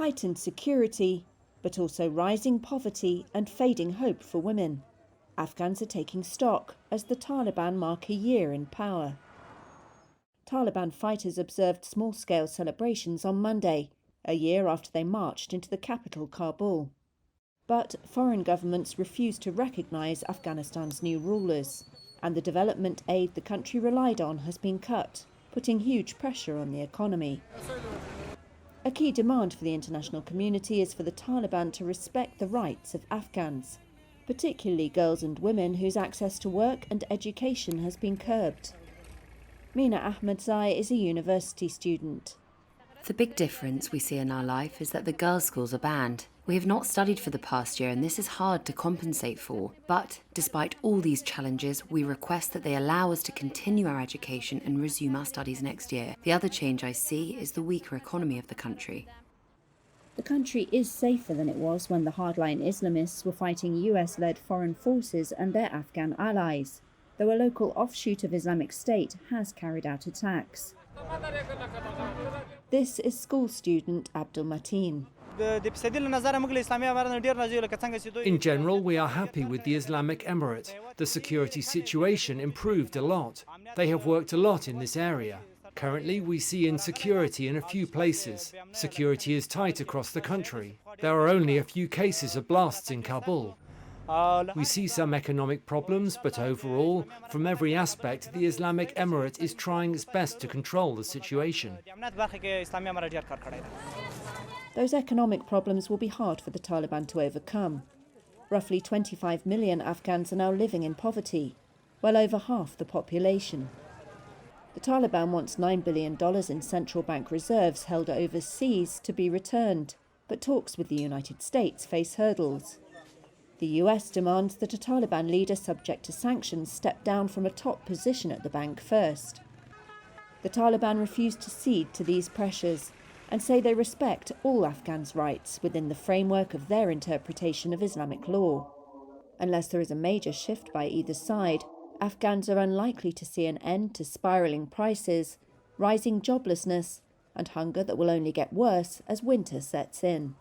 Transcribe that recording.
heightened security, but also rising poverty and fading hope for women. Afghans are taking stock as the Taliban mark a year in power. Taliban fighters observed small-scale celebrations on Monday, a year after they marched into the capital, Kabul. But foreign governments refuse to recognise Afghanistan's new rulers, and the development aid the country relied on has been cut, putting huge pressure on the economy. A key demand for the international community is for the Taliban to respect the rights of Afghans, particularly girls and women whose access to work and education has been curbed. Mina Ahmadzai is a university student. The big difference we see in our life is that the girls' schools are banned. We have not studied for the past year and this is hard to compensate for. But despite all these challenges, we request that they allow us to continue our education and resume our studies next year. The other change I see is the weaker economy of the country. The country is safer than it was when the hardline Islamists were fighting US-led foreign forces and their Afghan allies, though a local offshoot of Islamic State has carried out attacks. This is school student Abdul Mateen. In general, we are happy with the Islamic Emirate. The security situation improved a lot. They have worked a lot in this area. Currently, we see insecurity in a few places. Security is tight across the country. There are only a few cases of blasts in Kabul. We see some economic problems, but overall, from every aspect, the Islamic Emirate is trying its best to control the situation. Those economic problems will be hard for the Taliban to overcome. Roughly 25 million Afghans are now living in poverty, well over half the population. The Taliban wants $9 billion in central bank reserves held overseas to be returned, but talks with the United States face hurdles. The US demands that a Taliban leader subject to sanctions step down from a top position at the bank first. The Taliban refuse to cede to these pressures and say they respect all Afghans' rights within the framework of their interpretation of Islamic law. Unless there is a major shift by either side, Afghans are unlikely to see an end to spiralling prices, rising joblessness, and hunger that will only get worse as winter sets in.